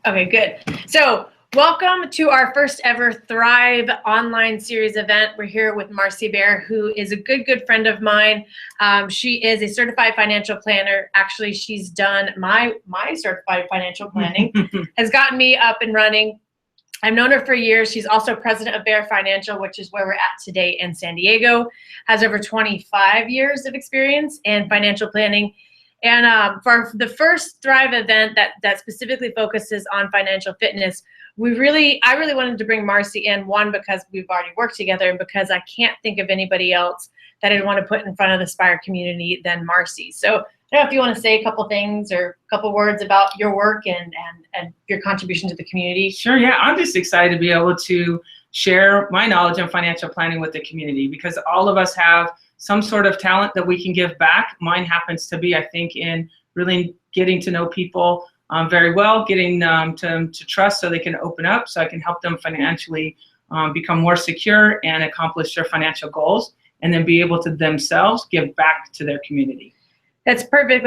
Okay, good. So welcome to our first ever Thrive online series event. We're here with Marcy Bear, who is a good friend of mine. She is a certified financial planner. Actually, she's done my certified financial planning, has gotten me up and running. I've known her for years. She's also president of Bear Financial, which is where we're at today in San Diego, has over 25 years of experience in financial planning. And for the first Thrive event that specifically focuses on financial fitness, I really wanted to bring Marcy in, one, because we've already worked together, and because I can't think of anybody else that I'd want to put in front of the Spire community than Marcy. So I don't know if you want to say a couple things or a couple words about your work and your contribution to the community. Sure, yeah. I'm just excited to be able to share my knowledge in financial planning with the community, because all of us have some sort of talent that we can give back. Mine happens to be, I think, in really getting to know people very well, getting to trust so they can open up, so I can help them financially become more secure and accomplish their financial goals, and then be able to themselves give back to their community. That's perfect.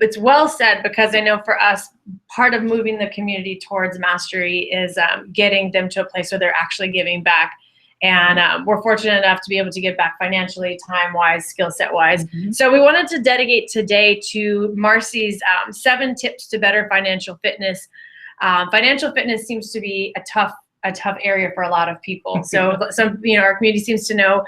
It's well said, because I know for us, part of moving the community towards mastery is getting them to a place where they're actually giving back. And we're fortunate enough to be able to give back financially, time-wise, skill set-wise. Mm-hmm. So we wanted to dedicate today to Marcy's 7 tips to better financial fitness. Financial fitness seems to be a tough area for a lot of people. So our community seems to know,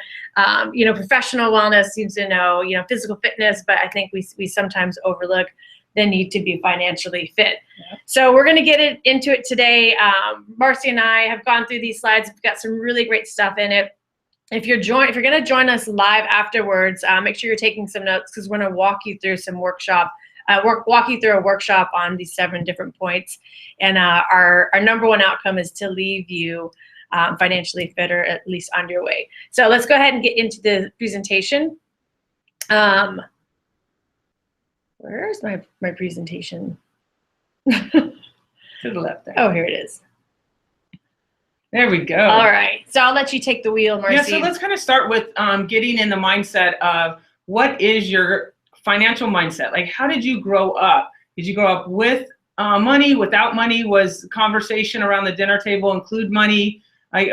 professional wellness, seems to know, physical fitness, but I think we sometimes overlook the need to be financially fit. Yeah. So we're going to get into it today. Marcy and I have gone through these slides. We've got some really great stuff in it. If you're going to join us live afterwards, make sure you're taking some notes, because we're going to walk you through a workshop on these 7 different points. And our number one outcome is to leave you financially fit, or at least on your way. So let's go ahead and get into the presentation. Where's my presentation? To the left there. Oh, here it is. There we go. All right. So I'll let you take the wheel, Marcy. Yeah, so let's kind of start with getting in the mindset of what is your financial mindset. Like, how did you grow up? Did you grow up with money, without money? Was conversation around the dinner table include money? Like,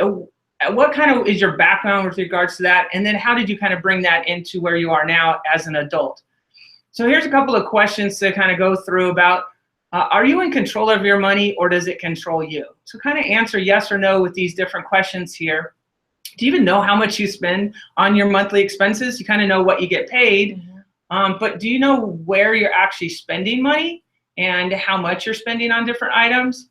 what kind of is your background with regards to that? And then how did you kind of bring that into where you are now as an adult? So here's a couple of questions to kind of go through about, are you in control of your money, or does it control you? So kind of answer yes or no with these different questions here. Do you even know how much you spend on your monthly expenses? You kind of know what you get paid, but do you know where you're actually spending money and how much you're spending on different items?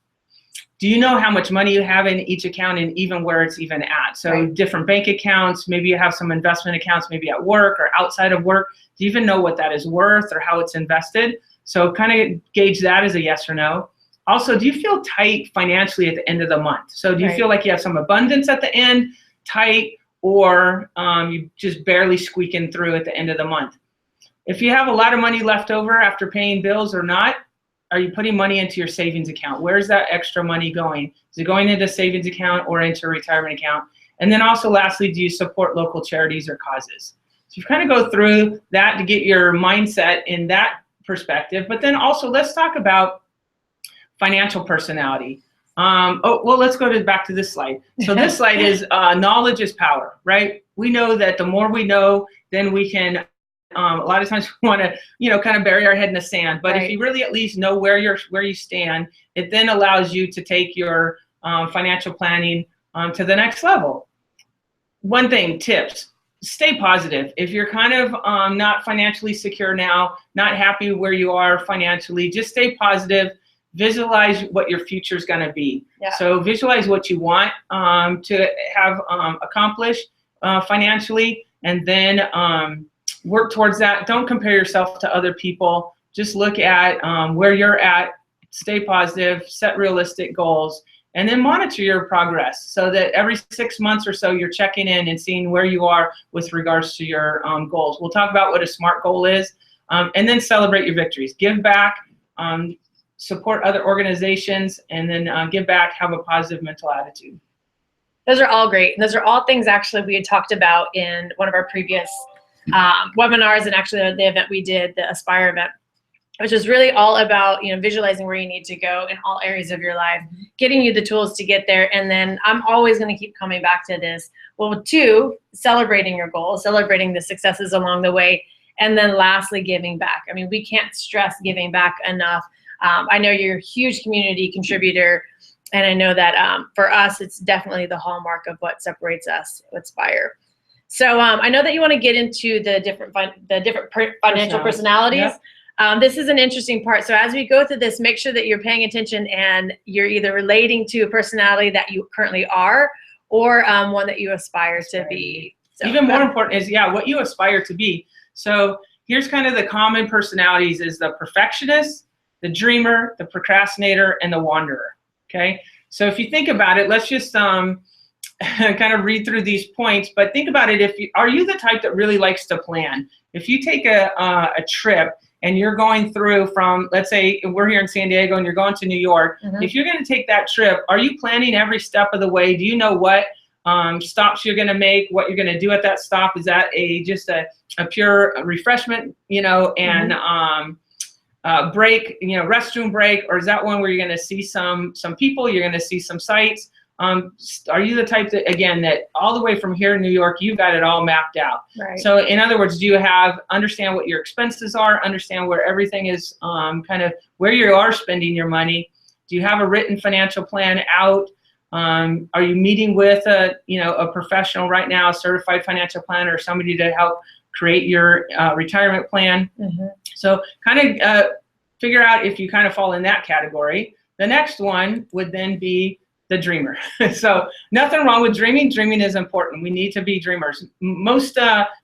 Do you know how much money you have in each account and even where it's even at? So right. Different bank accounts, maybe you have some investment accounts, maybe at work or outside of work. Do you even know what that is worth or how it's invested? So kind of gauge that as a yes or no. Also, do you feel tight financially at the end of the month? So do you feel like you have some abundance at the end, tight, or you just barely squeaking through at the end of the month? If you have a lot of money left over after paying bills or not, are you putting money into your savings account? Where's that extra money going? Is it going into a savings account or into a retirement account? And then also lastly, do you support local charities or causes? So you kind of go through that to get your mindset in that perspective. But then also let's talk about financial personality. Let's go back to this slide. So this slide is knowledge is power, right? We know that the more we know, then we can a lot of times we want to, kind of bury our head in the sand. But if you really at least know where you stand, it then allows you to take your financial planning to the next level. One thing, tips: stay positive. If you're kind of not financially secure now, not happy where you are financially, just stay positive. Visualize what your future is going to be. Yeah. So visualize what you want to have accomplished financially, and then work towards that. Don't compare yourself to other people. Just look at where you're at, stay positive, set realistic goals, and then monitor your progress so that every 6 months or so you're checking in and seeing where you are with regards to your goals. We'll talk about what a SMART goal is, and then celebrate your victories. Give back, support other organizations, and then give back, have a positive mental attitude. Those are all great. And those are all things actually we had talked about in one of our previous webinars, and actually the event we did, the Aspire event. which is really all about, visualizing where you need to go in all areas of your life, getting you the tools to get there. And then I'm always going to keep coming back to this. Well, 2, celebrating your goals, celebrating the successes along the way. And then lastly, giving back. I mean, we can't stress giving back enough. I know you're a huge community contributor, and I know that for us, it's definitely the hallmark of what separates us with Spire. So I know that you want to get into the different financial personalities. Yep. This is an interesting part. So as we go through this, make sure that you're paying attention and you're either relating to a personality that you currently are or one that you aspire to be. So, even more important is, what you aspire to be. So here's kind of the common personalities is the perfectionist, the dreamer, the procrastinator, and the wanderer. Okay. So if you think about it, let's just kind of read through these points, but think about it. Are you the type that really likes to plan? If you take a trip and you're going through from, let's say we're here in San Diego and you're going to New York, if you're going to take that trip, are you planning every step of the way? Do you know what stops you're going to make, what you're going to do at that stop? Is that just a pure refreshment, and break, restroom break, or is that one where you're going to see some people, you're going to see some sights? Are you the type that, again, that all the way from here in New York, you've got it all mapped out? Right. So in other words, do you understand what your expenses are, understand where everything is, kind of where you are spending your money? Do you have a written financial plan out? Are you meeting with a professional right now, a certified financial planner, or somebody to help create your retirement plan? So kind of figure out if you kind of fall in that category. The next one would then be the dreamer. So nothing wrong with dreaming. Dreaming is important. We need to be dreamers. Most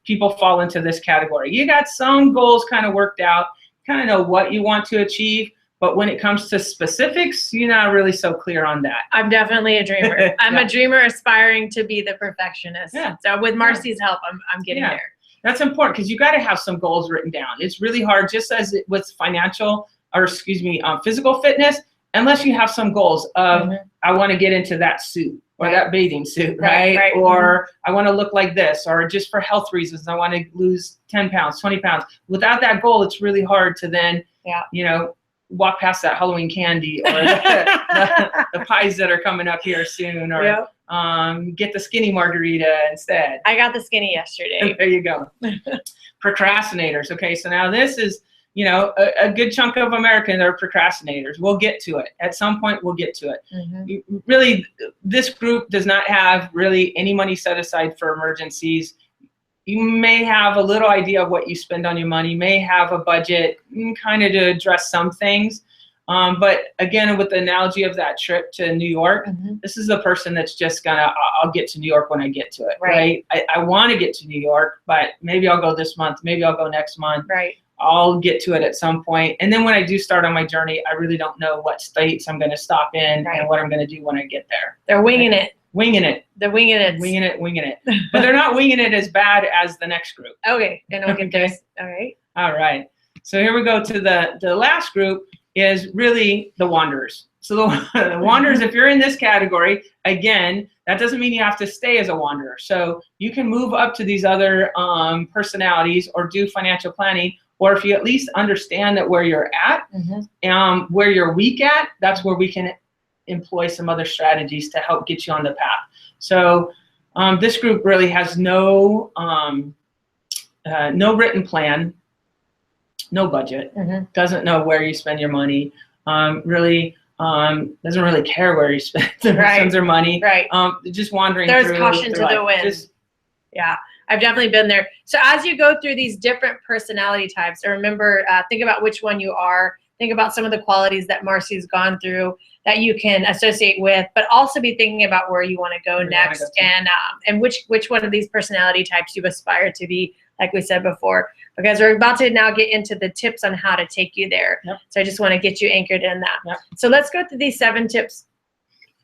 people fall into this category. You got some goals kind of worked out, kind of know what you want to achieve, but when it comes to specifics, you're not really so clear on that. I'm definitely a dreamer. I'm a dreamer aspiring to be the perfectionist. Yeah. So with Marcy's help, I'm getting there. That's important because you got to have some goals written down. It's really hard, just as with physical fitness, unless you have some goals of, I want to get into that suit or that bathing suit, right? Or I want to look like this, or just for health reasons, I want to lose 10 pounds, 20 pounds. Without that goal, it's really hard to then, walk past that Halloween candy or the pies that are coming up here soon, or get the skinny margarita instead. I got the skinny yesterday. There you go. Procrastinators. Okay, so now this is, a good chunk of Americans are procrastinators. We'll get to it. At some point, we'll get to it. Really, this group does not have really any money set aside for emergencies. You may have a little idea of what you spend on your money, may have a budget kind of to address some things. But again, with the analogy of that trip to New York, this is the person that's just gonna, I'll get to New York when I get to it, right? I want to get to New York, but maybe I'll go this month, maybe I'll go next month. Right. I'll get to it at some point. And then when I do start on my journey, I really don't know what states I'm going to stop in and what I'm going to do when I get there. They're winging it. Winging it. They're winging it. Winging it, winging it. But they're not winging it as bad as the next group. Okay. And we'll get there. All right. All right. So here we go to the last group is really the wanderers. So the wanderers, if you're in this category, again, that doesn't mean you have to stay as a wanderer. So you can move up to these other personalities or do financial planning. Or if you at least understand that where you're at, where you're weak at, that's where we can employ some other strategies to help get you on the path. So this group really has no written plan, no budget, doesn't know where you spend your money, really doesn't really care where you spends their money. Right. Just wandering through. There's caution to the wind. Yeah. I've definitely been there. So as you go through these different personality types, remember, think about which one you are. Think about some of the qualities that Marcy's gone through that you can associate with, but also be thinking about where you want to go next and which one of these personality types you aspire to be, like we said before, because we're about to now get into the tips on how to take you there. So I just want to get you anchored in that. So let's go through these 7 tips,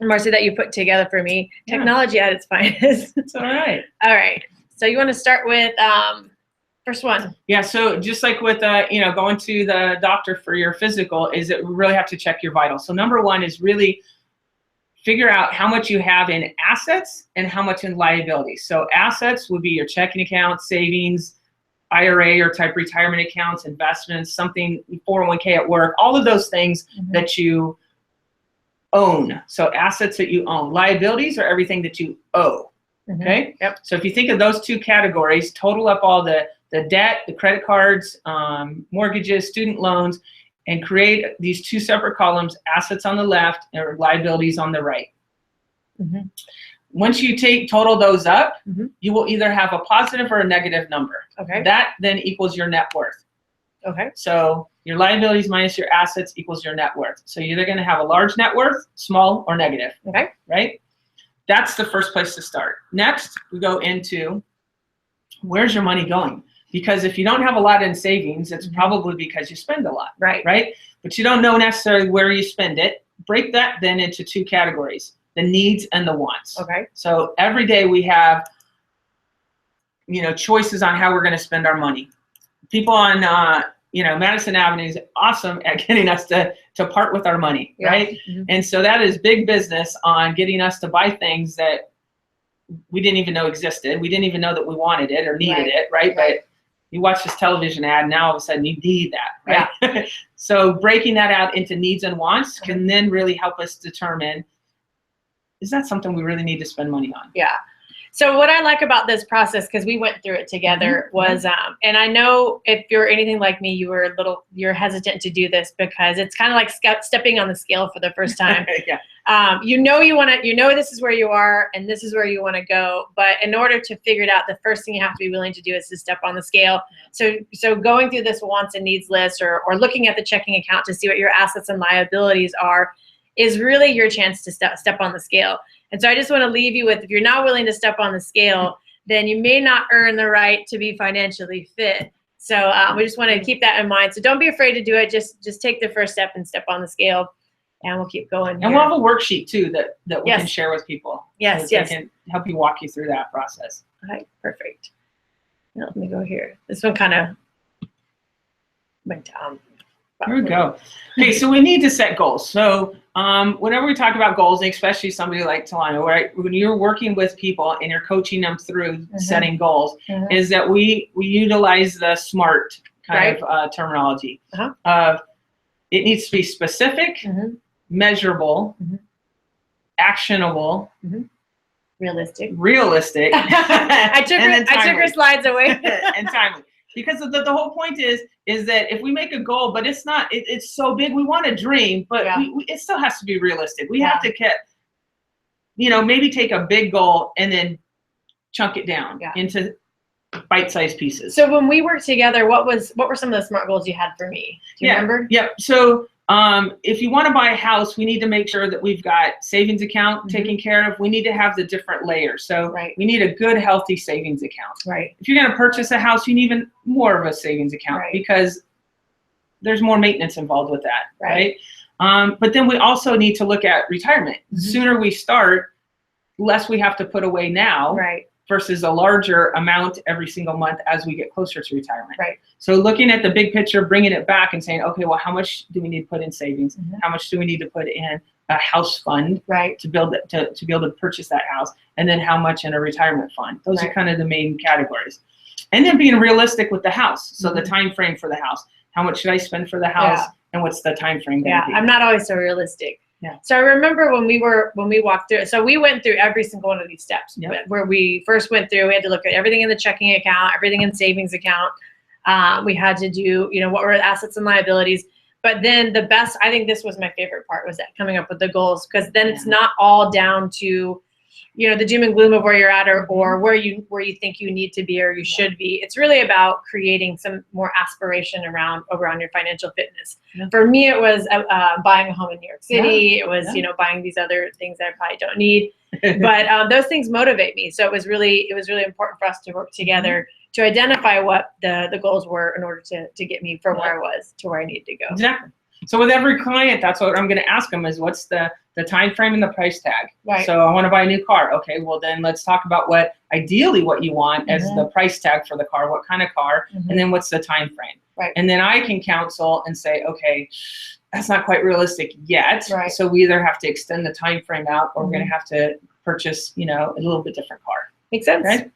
Marcy, that you put together for me. Technology at its finest. It's all right. All right. So you want to start with first one? Yeah. So just like with going to the doctor for your physical, is that we really have to check your vitals. So number 1 is really figure out how much you have in assets and how much in liabilities. So assets would be your checking account, savings, IRA or type retirement accounts, investments, something 401k at work, all of those things that you own. So assets that you own. Liabilities are everything that you owe. Okay. Yep. So if you think of those two categories, total up all the debt, the credit cards, mortgages, student loans, and create these two separate columns, assets on the left or liabilities on the right. Once you total those up, you will either have a positive or a negative number. Okay. That then equals your net worth. Okay. So your liabilities minus your assets equals your net worth. So you're either going to have a large net worth, small, or negative. Okay. Right? That's the first place to start. Next, we go into where's your money going? Because if you don't have a lot in savings, it's probably because you spend a lot. Right. Right? But you don't know necessarily where you spend it. Break that then into two categories, the needs and the wants. Okay. So every day we have, choices on how we're going to spend our money. People on, Madison Avenue is awesome at getting us to part with our money, right? And so that is big business on getting us to buy things that we didn't even know existed. We didn't even know that we wanted it or needed it, right? But you watch this television ad, now all of a sudden you need that, right? So breaking that out into needs and wants can then really help us determine, is that something we really need to spend money on? Yeah. So what I like about this process, because we went through it together, was, and I know if you're anything like me, you're hesitant to do this because it's kind of like stepping on the scale for the first time. This is where you are and this is where you want to go. But in order to figure it out, the first thing you have to be willing to do is to step on the scale. So going through this wants and needs list or looking at the checking account to see what your assets and liabilities are is really your chance to step on the scale. And so I just want to leave you with, if you're not willing to step on the scale, then you may not earn the right to be financially fit. So we just want to keep that in mind. So don't be afraid to do it. Just take the first step and step on the scale, and we'll keep going. And we'll have a worksheet too that we can share with people. Yes, so they can help you walk you through that process. All right, perfect. Now, let me go here. This one kind of went down. Here we go. Okay, so we need to set goals. So whenever we talk about goals, and especially somebody like Talana, right, when you're working with people and you're coaching them through setting goals, is that we utilize the SMART kind of terminology. It needs to be specific, measurable, actionable, realistic. I took her slides away. And timely. Because the whole point is that if we make a goal, but it's not, it's so big, we want to dream, but it still has to be realistic. We have to maybe take a big goal and then chunk it down into bite-sized pieces. So when we worked together, what were some of the SMART goals you had for me? Do you remember? Yeah. So if you want to buy a house, we need to make sure that we've got savings account taken care of. We need to have the different layers. So we need a good, healthy savings account. Right. If you're going to purchase a house, you need even more of a savings account because there's more maintenance involved with that. Right. But then we also need to look at retirement. The sooner we start, less we have to put away now. Right. Versus a larger amount every single month as we get closer to retirement. Right. So looking at the big picture, bringing it back and saying, okay, well, how much do we need to put in savings? How much do we need to put in a house fund to build it, to be able to purchase that house? And then how much in a retirement fund? Those are kind of the main categories. And then being realistic with the house. So the time frame for the house. How much should I spend for the house? And what's the time frame going to be? I'm not always so realistic. Yeah. So I remember when we walked through it. So we went through every single one of these steps. Where we first went through, we had to look at everything in the checking account, everything in savings account. We had to do, what were the assets and liabilities. But then I think this was my favorite part, was that coming up with the goals, because then it's not all down to, the doom and gloom of where you're at or where you think you need to be or you should be. It's really about creating some more aspiration around your financial fitness. For me, it was buying a home in New York City. It was, buying these other things that I probably don't need. But those things motivate me. So it was really important for us to work together to identify what the goals were in order to get me from where I was to where I needed to go. Exactly. So with every client, that's what I'm going to ask them is, what's the time frame and the price tag? Right. So I want to buy a new car. Okay, well then let's talk about ideally what you want as the price tag for the car, what kind of car, and then what's the time frame. Right. And then I can counsel and say, okay, that's not quite realistic yet. Right. So we either have to extend the time frame out, or we're going to have to purchase, a little bit different car. Makes sense. Right?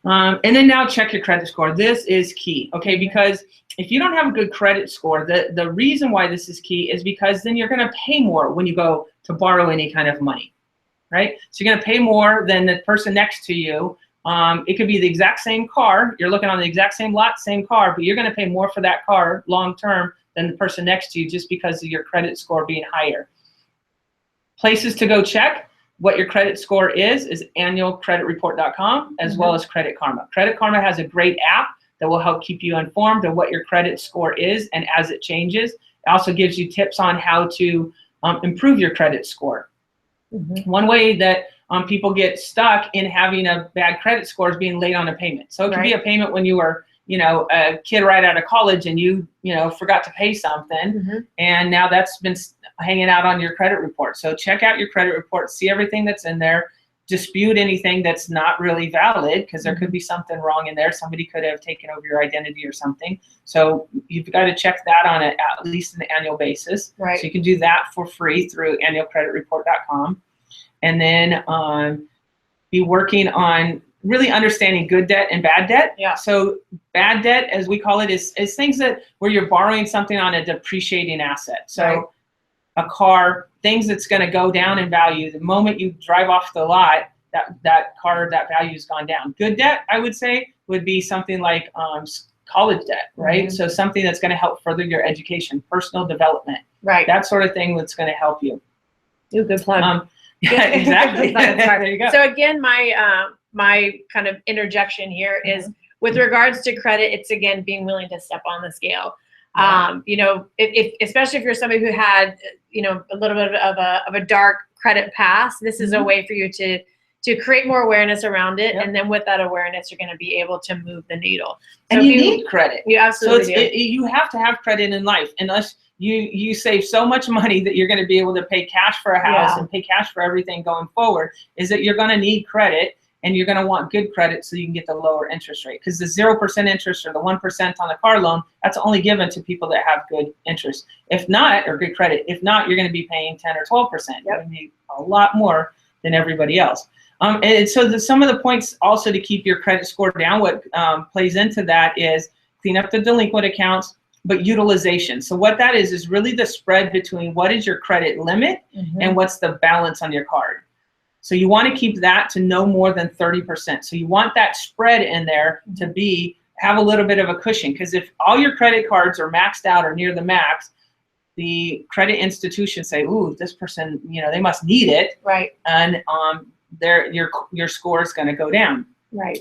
And then now check your credit score. This is key, okay? Because if you don't have a good credit score, the reason why this is key is because then you're gonna pay more when you go to borrow any kind of money, right? So you're gonna pay more than the person next to you. It could be the exact same car. You're looking on the exact same lot, same car, but you're gonna pay more for that car long-term than the person next to you just because of your credit score being higher. Places to go check what your credit score is annualcreditreport.com as well as Credit Karma. Credit Karma has a great app that will help keep you informed of what your credit score is and as it changes. It also gives you tips on how to improve your credit score. One way that people get stuck in having a bad credit score is being late on a payment. So it could be a payment when you were a kid right out of college and you forgot to pay something, and now that's been hanging out on your credit report. So check out your credit report, see everything that's in there, dispute anything that's not really valid, because there could be something wrong in there. Somebody could have taken over your identity or something. So you've got to check that on at least an annual basis. So you can do that for free through annualcreditreport.com. And then be working on really understanding good debt and bad debt. So bad debt, as we call it, is things that where you're borrowing something on a depreciating asset. So a car, things that's going to go down in value. The moment you drive off the lot, that car, that value's gone down. Good debt, I would say, would be something like college debt, right? So something that's going to help further your education, personal development, that sort of thing that's going to help you. Ooh, good plug. Yeah, exactly. There you go. So again, my kind of interjection here is with regards to credit, it's again being willing to step on the scale. Especially if you're somebody who had a little bit of a dark credit past, this is a way for you to create more awareness around it, and then with that awareness, you're going to be able to move the needle. So and you need credit. You absolutely do. You have to have credit in life, unless you save so much money that you're going to be able to pay cash for a house and pay cash for everything going forward. Is that you're going to need credit. And you're going to want good credit so you can get the lower interest rate, because the 0% interest or the 1% on the car loan, that's only given to people that have good interest. If not, or good credit, if not, you're going to be paying 10 or 12%. You're going to need a lot more than everybody else. And so some of the points also to keep your credit score down, what plays into that is clean up the delinquent accounts, but utilization. So what that is really the spread between what is your credit limit and what's the balance on your card. So you want to keep that to no more than 30%. So you want that spread in there to have a little bit of a cushion, because if all your credit cards are maxed out or near the max, the credit institutions say, ooh, this person, they must need it. And your score is going to go down.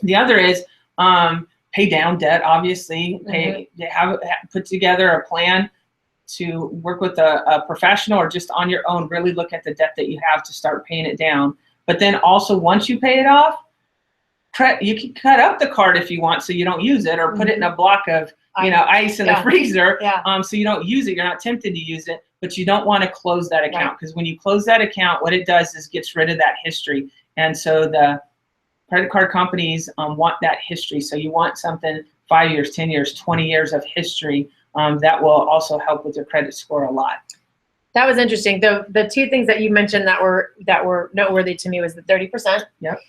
The other is pay down debt, obviously. Put together a plan to work with a professional or just on your own, really look at the debt that you have to start paying it down. But then also, once you pay it off, you can cut up the card if you want so you don't use it, or put it in a block of ice in the freezer so you don't use it. You're not tempted to use it, but you don't want to close that account, because when you close that account, what it does is gets rid of that history. And so the credit card companies want that history. So you want something 5 years, 10 years, 20 years of history. That will also help with your credit score a lot. That was interesting. The two things that you mentioned that were noteworthy to me was the 30%,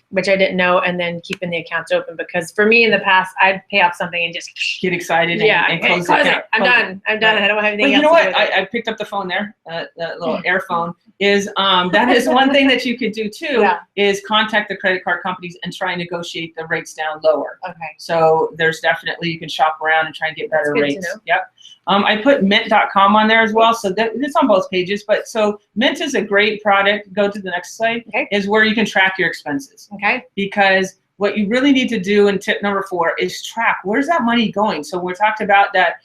which I didn't know, and then keeping the accounts open, because for me in the past, I'd pay off something and just get excited and close it. I'm done. I don't have anything else. You know what? I picked up the phone there, that little air phone. That is one thing that you could do too, is contact the credit card companies and try and negotiate the rates down lower. So there's definitely, you can shop around and try and get better rates. I put mint.com on there as well, so that it's on both pages. But so Mint is a great product. Go to the next slide. Is where you can track your expenses. Because what you really need to do, and tip number 4, is track where's that money going. So we talked about that,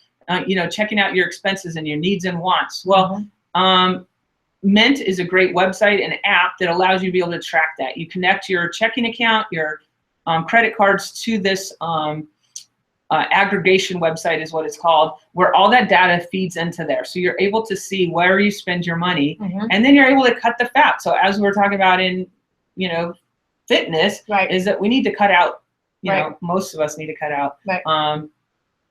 checking out your expenses and your needs and wants. Well, Mint is a great website and app that allows you to be able to track that. You connect your checking account, your credit cards to this aggregation website is what it's called, where all that data feeds into there. So you're able to see where you spend your money, and then you're able to cut the fat. So as we're talking about in, fitness, is that we need to cut out, most of us need to cut out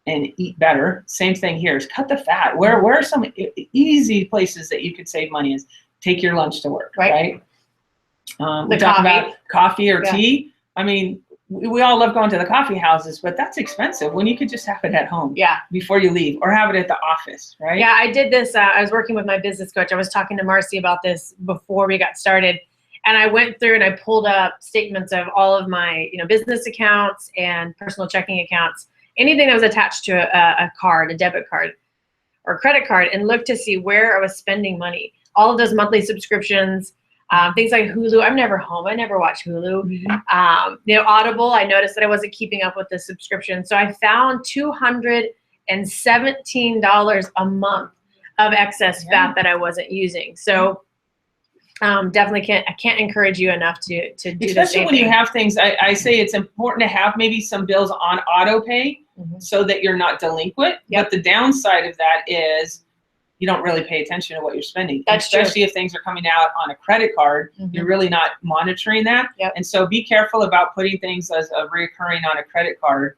and eat better. Same thing here is cut the fat. Where are some easy places that you could save money is take your lunch to work, we talk about coffee or tea. I mean, we all love going to the coffee houses, but that's expensive when you could just have it at home. Yeah. Before you leave, or have it at the office, right? Yeah, I did this. I was working with my business coach. I was talking to Marcy about this before we got started. And I went through and I pulled up statements of all of my, business accounts and personal checking accounts, anything that was attached to a card, a debit card or credit card, and looked to see where I was spending money. All of those monthly subscriptions, things like Hulu. I'm never home. I never watch Hulu. Mm-hmm. Audible, I noticed that I wasn't keeping up with the subscription. So I found $217 a month of excess fat that I wasn't using. So definitely can't encourage you enough to do this. Especially when you have things, I say it's important to have maybe some bills on auto pay so that you're not delinquent. Yep. But the downside of that is you don't really pay attention to what you're spending. That's especially true. If things are coming out on a credit card, you're really not monitoring that. Yep. And so be careful about putting things as a reoccurring on a credit card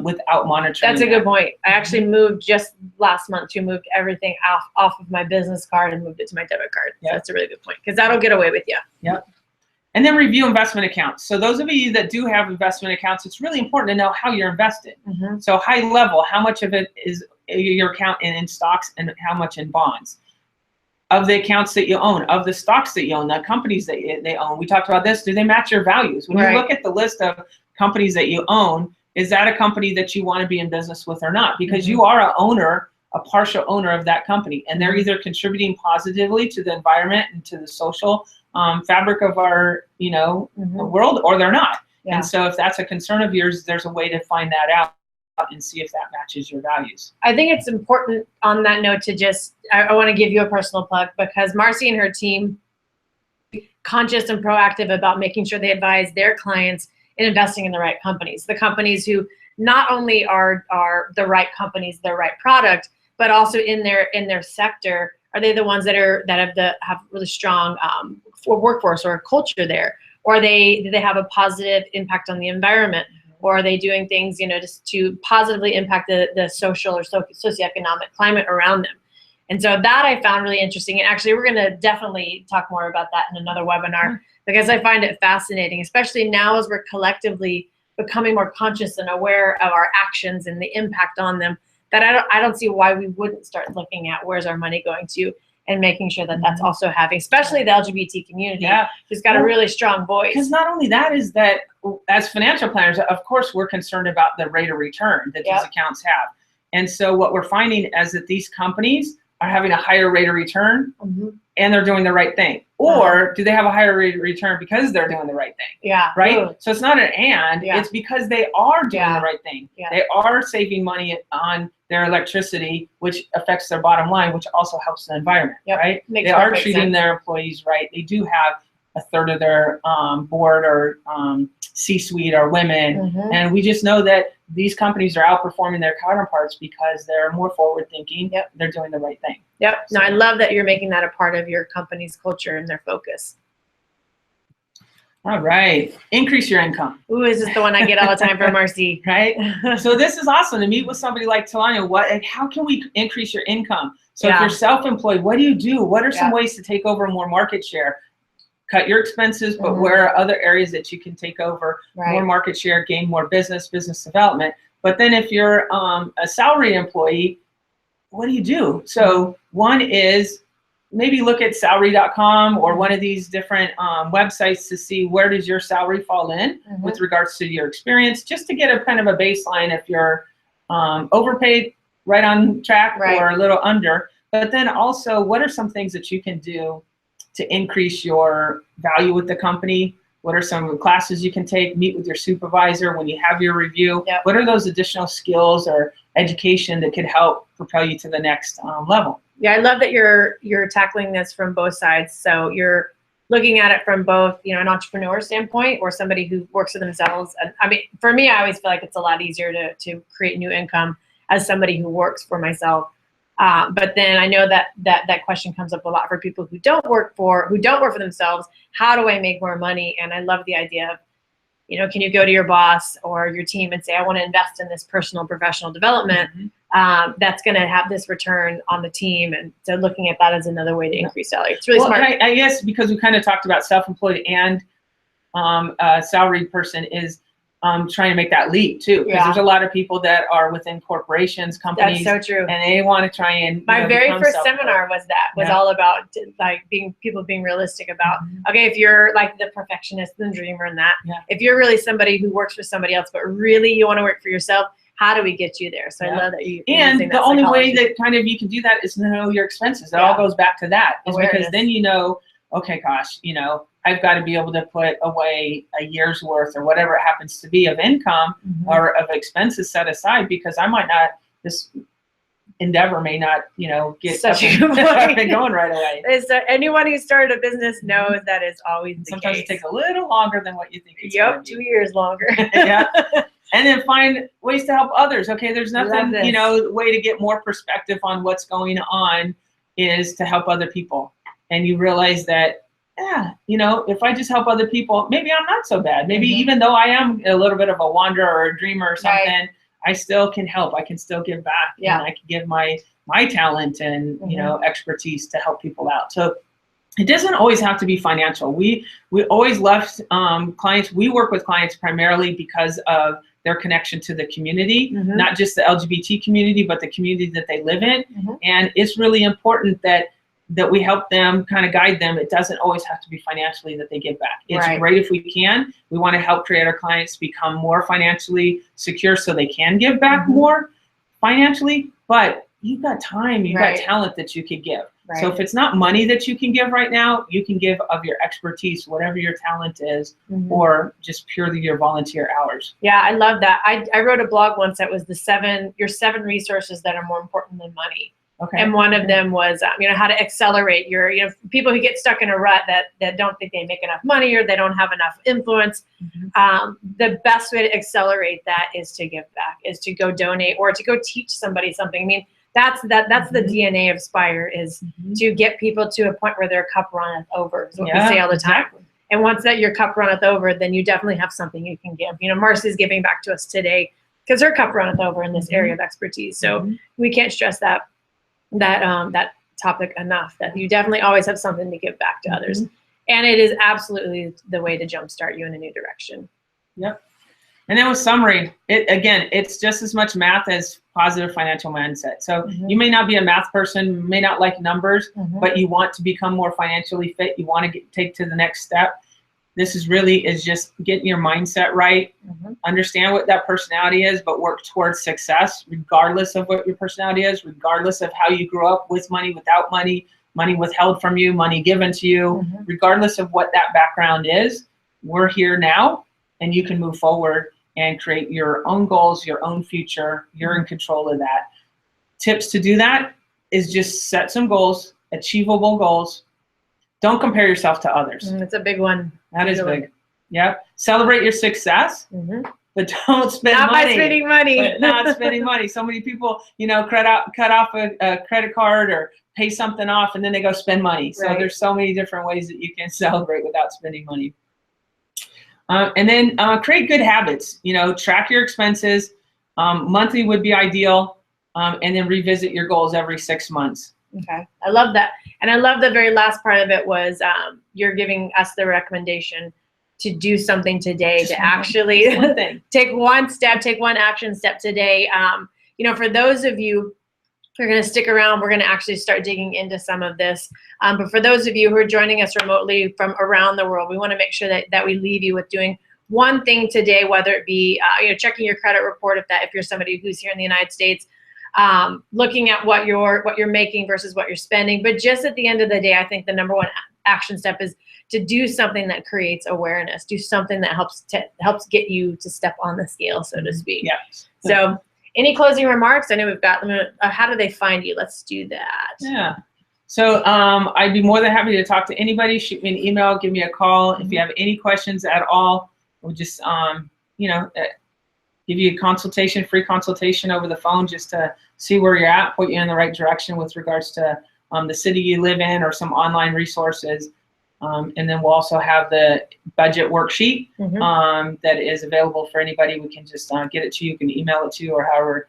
without monitoring. That's a good point. I actually moved just last month to move everything off of my business card and moved it to my debit card. Yep. So that's a really good point, because that'll get away with you. Yep. And then review investment accounts. So those of you that do have investment accounts, it's really important to know how you're invested. So high level, how much of it is your account in stocks and how much in bonds? Of the accounts that you own, of the stocks that you own, the companies that they own. We talked about this. Do they match your values? When you look at the list of companies that you own, is that a company that you want to be in business with or not? Because you are a partial owner of that company, and they're either contributing positively to the environment and to the social fabric of our, world, or they're not. Yeah. And so if that's a concern of yours, there's a way to find that out and see if that matches your values. I think it's important on that note to I want to give you a personal plug, because Marcy and her team conscious and proactive about making sure they advise their clients in investing in the right companies, the companies who not only are the right companies, the right product, but also in their sector. Are they the ones that have really strong workforce or a culture there? Or do they have a positive impact on the environment? Or are they doing things, just to positively impact the social or socioeconomic climate around them? And so that I found really interesting. And actually, we're going to definitely talk more about that in another webinar, because I find it fascinating, especially now as we're collectively becoming more conscious and aware of our actions and the impact on them, that I don't see why we wouldn't start looking at where's our money going to, and making sure that that's also having, especially the LGBT community, who's got a really strong voice. Because not only that is that, as financial planners, of course, we're concerned about the rate of return that these accounts have. And so what we're finding is that these companies are having a higher rate of return and they're doing the right thing. Or do they have a higher rate of return because they're doing the right thing? Yeah. Right? Ooh. So it's not an and, it's because they are doing the right thing. Yeah. They are saving money on their electricity, which affects their bottom line, which also helps the environment, right? Makes they are perfect treating sense. their employees right. They do have a third of their board or C-suite are women. And we just know that these companies are outperforming their counterparts because they're more forward thinking. They're doing the right thing. So. No, I love that you're making that a part of your company's culture and their focus. All right. Increase your income. Ooh, is this the one I get all the time from Marcy? Right? So this is awesome to meet with somebody like Tanya. How can we increase your income? So if you're self-employed, what do you do? What are some ways to take over more market share? Cut your expenses, but where are other areas that you can take over more market share, gain more business development? But then if you're a salaried employee, what do you do? So one is maybe look at salary.com or one of these different websites to see where does your salary fall in with regards to your experience, just to get a kind of a baseline if you're overpaid, right on track, or a little under. But then also, what are some things that you can do to increase your value with the company? What are some of the classes you can take? Meet with your supervisor when you have your review. What are those additional skills or education that could help propel you to the next level? Yeah, I love that you're tackling this from both sides. So you're looking at it from both, an entrepreneur standpoint or somebody who works for themselves. And I mean, for me, I always feel like it's a lot easier to create new income as somebody who works for myself. But then I know that question comes up a lot for people who don't work for themselves. How do I make more money? And I love the idea of, can you go to your boss or your team and say, I want to invest in this personal professional development that's going to have this return on the team. And so looking at that as another way to increase salary. It's really smart. I guess because we kind of talked about self-employed and a salaried person is trying to make that leap too, because there's a lot of people that are within corporations, companies. That's so true. And they want to try and my very first seminar was all about like people being realistic about, okay, if you're like the perfectionist, the dreamer, and that, if you're really somebody who works for somebody else, but really you want to work for yourself, how do we get you there? So I love that you. And the only way that kind of you can do that is to know your expenses. It all goes back to that, is because then you know, okay, gosh, you know, I've got to be able to put away a year's worth or whatever it happens to be of income or of expenses set aside, because I might not, this endeavor may not, you know, get up and going right away. Anyone who started a business knows that is always the Sometimes case. it takes a little longer than what you think it's going to be. 2 years longer. And then find ways to help others. Okay, there's nothing, you know, way to get more perspective on what's going on is to help other people. And you realize that, you know, if I just help other people, maybe I'm not so bad. Maybe even though I am a little bit of a wanderer or a dreamer or something, I still can help. I can still give back. And I can give my talent and, you know, expertise to help people out. So it doesn't always have to be financial. We always left clients. We work with clients primarily because of their connection to the community, not just the LGBT community, but the community that they live in. And it's really important that we help them, kind of guide them. It doesn't always have to be financially that they give back. It's great if we can. We want to help creator clients become more financially secure so they can give back more financially, but you've got time, you've got talent that you could give. So if it's not money that you can give right now, you can give of your expertise, whatever your talent is, or just purely your volunteer hours. Yeah, I love that. I wrote a blog once that was your seven resources that are more important than money. Okay. And one of them was, you know, how to accelerate your, you know, people who get stuck in a rut that don't think they make enough money or they don't have enough influence. The best way to accelerate that is to give back, is to go donate or to go teach somebody something. I mean, that's the DNA of Spire, is to get people to a point where their cup runneth over, is what we say all the time. And once that your cup runneth over, then you definitely have something you can give. You know, Marcy's giving back to us today because her cup runneth over in this area of expertise. So we can't stress that topic enough, that you definitely always have something to give back to others. And it is absolutely the way to jumpstart you in a new direction. Yep. And then with summary, it's just as much math as positive financial mindset. So you may not be a math person, may not like numbers, but you want to become more financially fit. You want to take to the next step. This is just getting your mindset right. Understand what that personality is, but work towards success, regardless of what your personality is, regardless of how you grew up, with money, without money, money withheld from you, money given to you, regardless of what that background is. We're here now, and you can move forward and create your own goals, your own future. You're in control of that. Tips to do that is just set some goals, achievable goals. Don't compare yourself to others. It's a big one. That is big. Yep. Celebrate your success, but don't spend money. Not by spending money. But not spending money. So many people, you know, cut off a credit card or pay something off, and then they go spend money. So there's so many different ways that you can celebrate without spending money. And then create good habits. You know, track your expenses. Monthly would be ideal, and then revisit your goals every 6 months. Okay, I love that. And I love the very last part of it was you're giving us the recommendation to do something today, to actually take one action step today. You know, for those of you who are going to stick around, we're going to actually start digging into some of this. But for those of you who are joining us remotely from around the world, we want to make sure that we leave you with doing one thing today, whether it be you know, checking your credit report if you're somebody who's here in the United States. Looking at what you're making versus what you're spending. But just at the end of the day, I think the number one action step is to do something that creates awareness, do something that helps get you to step on the scale, so to speak. Yeah. So any closing remarks? I know we've got them. How do they find you? Let's do that. Yeah. So I'd be more than happy to talk to anybody. Shoot me an email, give me a call. If you have any questions at all, we'll just, you know, give you a free consultation over the phone, just to see where you're at, put you in the right direction with regards to the city you live in or some online resources. And then we'll also have the budget worksheet that is available for anybody. We can just get it to you. You can email it to you, or however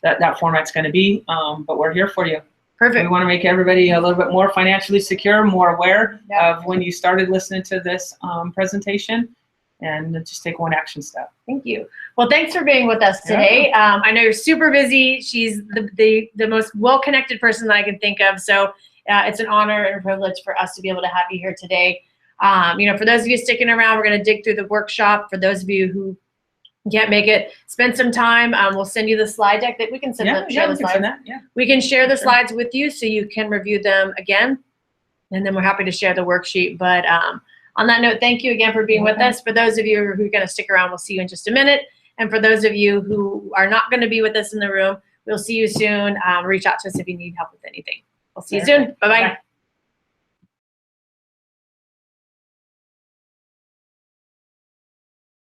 that format's going to be. But we're here for you. Perfect. We want to make everybody a little bit more financially secure, more aware of when you started listening to this presentation. and just take one action step. Thank you. Well, thanks for being with us today. I know you're super busy. She's the most well-connected person that I can think of. So it's an honor and a privilege for us to be able to have you here today. For those of you sticking around, we're going to dig through the workshop. For those of you who can't make it, spend some time. We'll send you the slide deck that we can share the slides. We can share the slides with you so you can review them again. And then we're happy to share the worksheet. But on that note, thank you again for being with us. For those of you who are going to stick around, we'll see you in just a minute. And for those of you who are not going to be with us in the room, we'll see you soon. Reach out to us if you need help with anything. We'll see you soon. Bye-bye.